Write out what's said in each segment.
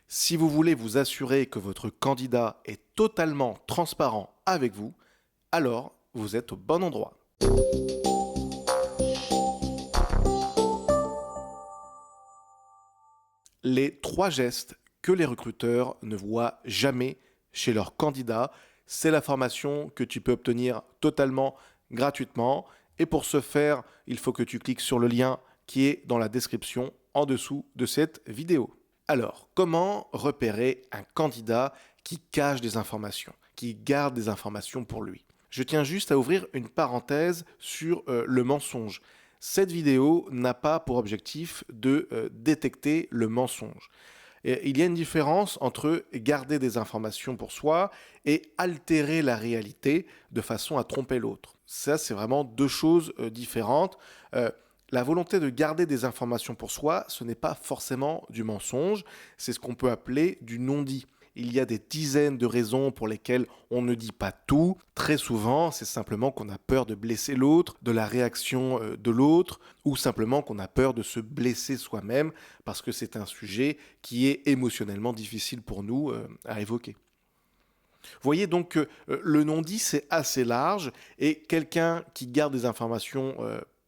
Si vous voulez vous assurer que votre candidat est totalement transparent avec vous, alors vous êtes au bon endroit. Les 3 gestes que les recruteurs ne voient jamais chez leurs candidats, c'est la formation que tu peux obtenir totalement gratuitement. Et pour ce faire, il faut que tu cliques sur le lien qui est dans la description en dessous de cette vidéo. Alors, comment repérer un candidat qui cache des informations, qui garde des informations pour lui? Je tiens juste à ouvrir une parenthèse sur le mensonge. Cette vidéo n'a pas pour objectif de détecter le mensonge. Et il y a une différence entre garder des informations pour soi et altérer la réalité de façon à tromper l'autre. Ça, c'est vraiment 2 choses différentes. La volonté de garder des informations pour soi, ce n'est pas forcément du mensonge, c'est ce qu'on peut appeler du non-dit. Il y a des dizaines de raisons pour lesquelles on ne dit pas tout. Très souvent, c'est simplement qu'on a peur de blesser l'autre, de la réaction de l'autre, ou simplement qu'on a peur de se blesser soi-même, parce que c'est un sujet qui est émotionnellement difficile pour nous à évoquer. Vous voyez donc que le non-dit, c'est assez large, et quelqu'un qui garde des informations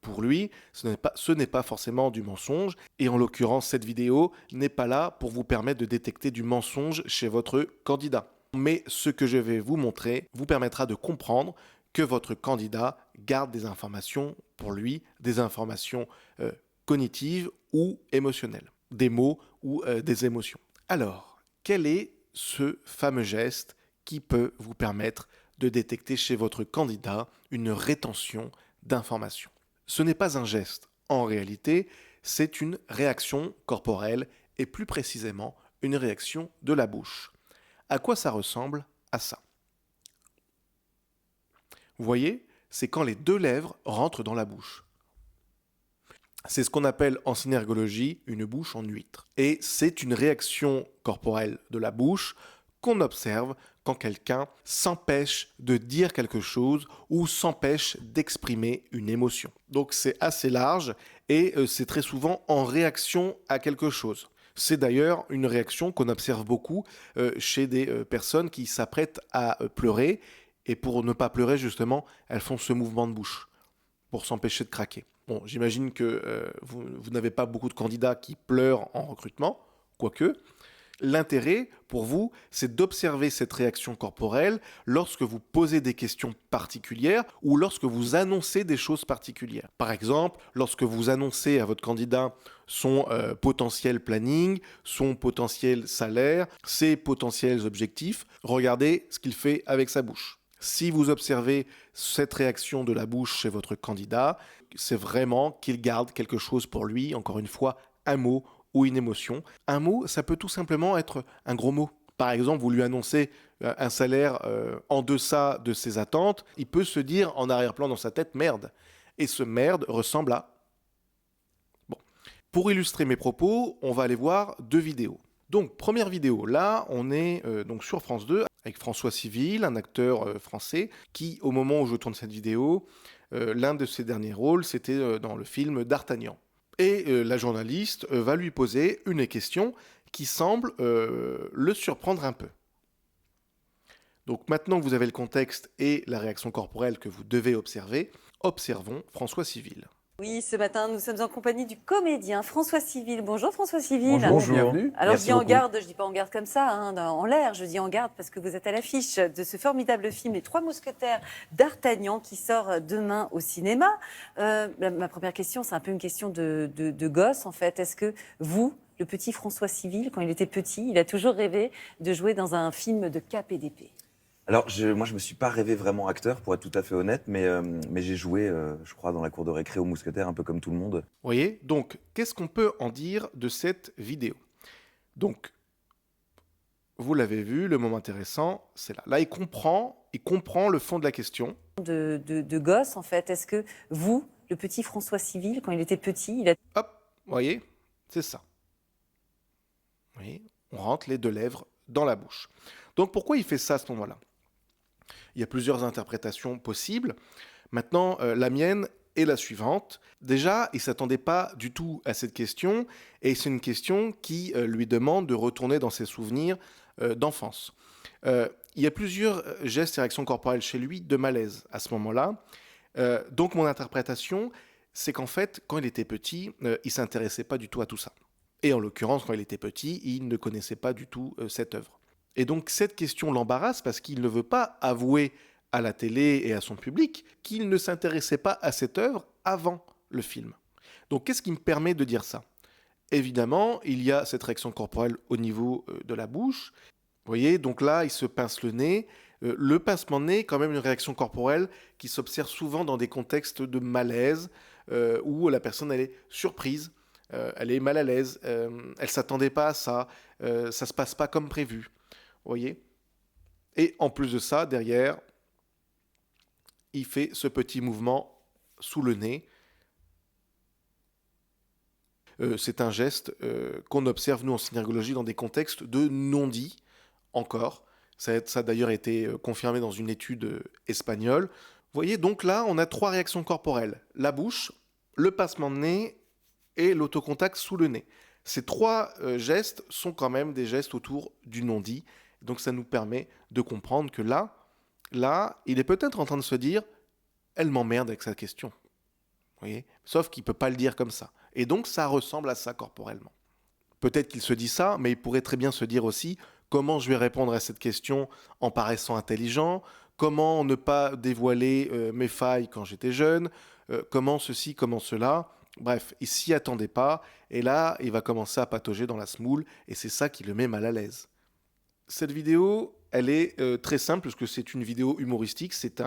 pour lui, ce n'est pas forcément du mensonge. Et en l'occurrence, cette vidéo n'est pas là pour vous permettre de détecter du mensonge chez votre candidat. Mais ce que je vais vous montrer vous permettra de comprendre que votre candidat garde des informations pour lui, des informations cognitives ou émotionnelles, des mots ou des émotions. Alors, quel est ce fameux geste qui peut vous permettre de détecter chez votre candidat une rétention d'informations? Ce n'est pas un geste. En réalité, c'est une réaction corporelle et plus précisément une réaction de la bouche. À quoi ça ressemble à ça? Vous voyez, c'est quand les 2 lèvres rentrent dans la bouche. C'est ce qu'on appelle en synergologie une bouche en huître. Et c'est une réaction corporelle de la bouche qu'on observe quand quelqu'un s'empêche de dire quelque chose ou s'empêche d'exprimer une émotion. Donc c'est assez large et c'est très souvent en réaction à quelque chose. C'est d'ailleurs une réaction qu'on observe beaucoup chez des personnes qui s'apprêtent à pleurer et pour ne pas pleurer justement, elles font ce mouvement de bouche pour s'empêcher de craquer. Bon, j'imagine que vous n'avez pas beaucoup de candidats qui pleurent en recrutement, quoique. L'intérêt pour vous, c'est d'observer cette réaction corporelle lorsque vous posez des questions particulières ou lorsque vous annoncez des choses particulières. Par exemple, lorsque vous annoncez à votre candidat son potentiel planning, son potentiel salaire, ses potentiels objectifs, regardez ce qu'il fait avec sa bouche. Si vous observez cette réaction de la bouche chez votre candidat, c'est vraiment qu'il garde quelque chose pour lui, encore une fois, un mot ou une émotion. Un mot, ça peut tout simplement être un gros mot. Par exemple, vous lui annoncez un salaire en deçà de ses attentes, il peut se dire en arrière-plan dans sa tête « merde ». Et ce « merde » ressemble à... Bon. Pour illustrer mes propos, on va aller voir 2 vidéos. Donc, première vidéo, là, on est donc sur France 2 avec François Civil, un acteur français, qui, au moment où je tourne cette vidéo, l'un de ses derniers rôles, c'était dans le film D'Artagnan. Et la journaliste va lui poser une question qui semble le surprendre un peu. Donc maintenant que vous avez le contexte et la réaction corporelle que vous devez observer, observons François Civil. Oui, ce matin, nous sommes en compagnie du comédien François Civil. Bonjour François Civil. Bonjour, bienvenue. Alors Merci je dis en beaucoup. garde, je dis pas en garde comme ça, en l'air, je dis en garde parce que vous êtes à l'affiche de ce formidable film Les Trois Mousquetaires d'Artagnan qui sort demain au cinéma. Ma première question, c'est un peu une question de gosse en fait. Est-ce que vous, le petit François Civil, quand il était petit, il a toujours rêvé de jouer dans un film de cap et d'épée? Alors, moi, je me suis pas rêvé vraiment acteur, pour être tout à fait honnête, mais j'ai joué, je crois, dans la cour de récré aux Mousquetaires, un peu comme tout le monde. Vous voyez, donc, qu'est-ce qu'on peut en dire de cette vidéo? Donc, vous l'avez vu, le moment intéressant, c'est là. Là, il comprend le fond de la question. De gosse, en fait. Est-ce que vous, le petit François Civil, quand il était petit, il a... Hop, vous voyez, c'est ça. Vous voyez, on rentre les 2 lèvres dans la bouche. Donc, pourquoi il fait ça à ce moment-là? Il y a plusieurs interprétations possibles. Maintenant, la mienne est la suivante. Déjà, il ne s'attendait pas du tout à cette question, et c'est une question qui lui demande de retourner dans ses souvenirs d'enfance. Il y a plusieurs gestes et réactions corporelles chez lui de malaise à ce moment-là. Donc mon interprétation, c'est qu'en fait, quand il était petit, il ne s'intéressait pas du tout à tout ça. Et en l'occurrence, quand il était petit, il ne connaissait pas du tout cette œuvre. Et donc cette question l'embarrasse parce qu'il ne veut pas avouer à la télé et à son public qu'il ne s'intéressait pas à cette œuvre avant le film. Donc qu'est-ce qui me permet de dire ça ? Évidemment, il y a cette réaction corporelle au niveau de la bouche. Vous voyez, donc là, il se pince le nez. Le pincement de nez est quand même une réaction corporelle qui s'observe souvent dans des contextes de malaise où la personne elle est surprise, elle est mal à l'aise, elle ne s'attendait pas à ça, ça ne se passe pas comme prévu. Vous voyez ? Et en plus de ça, derrière, il fait ce petit mouvement sous le nez. C'est un geste qu'on observe, nous, en synergologie, dans des contextes de non-dit, encore. Ça a d'ailleurs été confirmé dans une étude espagnole. Vous voyez, donc là, on a 3 réactions corporelles. La bouche, le pincement de nez et l'autocontact sous le nez. Ces 3 gestes sont quand même des gestes autour du non-dit. Donc ça nous permet de comprendre que là, il est peut-être en train de se dire « elle m'emmerde avec sa question ». Vous voyez ? Sauf qu'il ne peut pas le dire comme ça. Et donc ça ressemble à ça corporellement. Peut-être qu'il se dit ça, mais il pourrait très bien se dire aussi comment je vais répondre à cette question en paraissant intelligent, comment ne pas dévoiler mes failles quand j'étais jeune, comment ceci, comment cela. Bref, il s'y attendait pas, et là, il va commencer à patauger dans la semoule, et c'est ça qui le met mal à l'aise. Cette vidéo, elle est très simple, parce que c'est une vidéo humoristique, c'est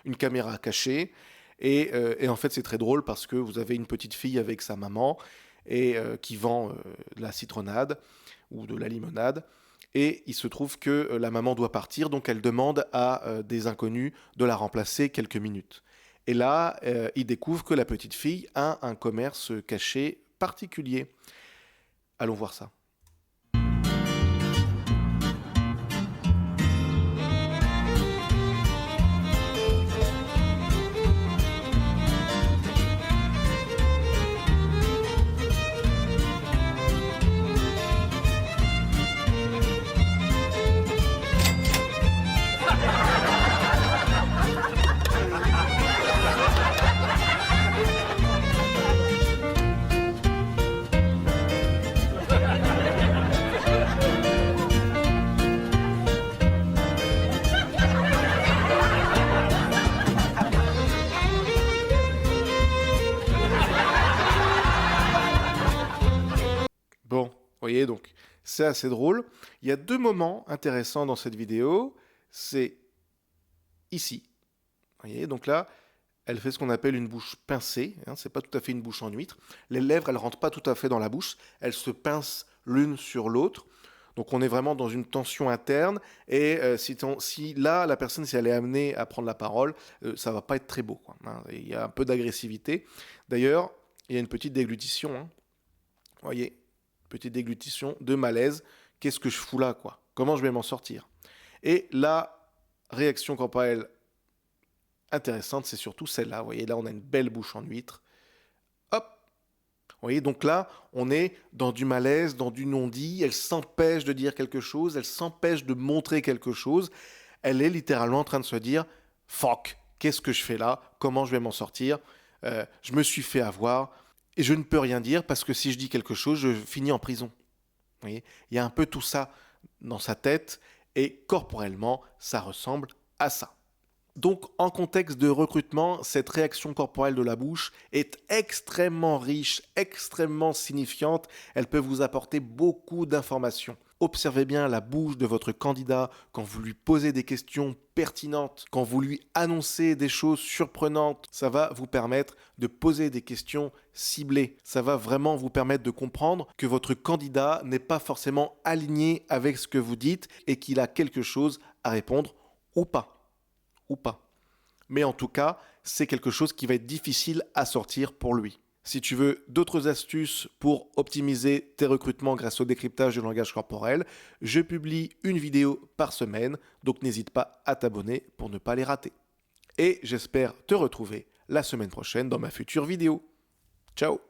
une caméra cachée, et en fait, c'est très drôle parce que vous avez une petite fille avec sa maman et qui vend de la citronnade ou de la limonade. Et il se trouve que la maman doit partir, donc elle demande à des inconnus de la remplacer quelques minutes. Et là, il découvre que la petite fille a un commerce caché particulier. Allons voir ça. Bon, vous voyez, donc c'est assez drôle. Il y a 2 moments intéressants dans cette vidéo. C'est ici. Vous voyez, donc là, elle fait ce qu'on appelle une bouche pincée. C'est pas tout à fait une bouche en huître. Les lèvres, elles rentrent pas tout à fait dans la bouche. Elles se pincent l'une sur l'autre. Donc on est vraiment dans une tension interne. Et si là, la personne, si elle est amenée à prendre la parole, ça va pas être très beau, quoi, hein. Il y a un peu d'agressivité. D'ailleurs, il y a une petite déglutition. Vous voyez, petite déglutition de malaise. Qu'est-ce que je fous là, quoi ? Comment je vais m'en sortir ? Et la réaction corporelle intéressante, c'est surtout celle-là. Vous voyez, là, on a une belle bouche en huître. Hop ! Vous voyez, donc là, on est dans du malaise, dans du non-dit. Elle s'empêche de dire quelque chose, elle s'empêche de montrer quelque chose. Elle est littéralement en train de se dire « Fuck, qu'est-ce que je fais là ? Comment je vais m'en sortir ? Je me suis fait avoir et je ne peux rien dire parce que si je dis quelque chose, je finis en prison. » Vous voyez, il y a un peu tout ça dans sa tête et corporellement, ça ressemble à ça. Donc, en contexte de recrutement, cette réaction corporelle de la bouche est extrêmement riche, extrêmement signifiante. Elle peut vous apporter beaucoup d'informations. Observez bien la bouche de votre candidat quand vous lui posez des questions pertinentes, quand vous lui annoncez des choses surprenantes. Ça va vous permettre de poser des questions ciblées. Ça va vraiment vous permettre de comprendre que votre candidat n'est pas forcément aligné avec ce que vous dites et qu'il a quelque chose à répondre ou pas. Mais en tout cas, c'est quelque chose qui va être difficile à sortir pour lui. Si tu veux d'autres astuces pour optimiser tes recrutements grâce au décryptage du langage corporel, je publie une vidéo par semaine, donc n'hésite pas à t'abonner pour ne pas les rater. Et j'espère te retrouver la semaine prochaine dans ma future vidéo. Ciao!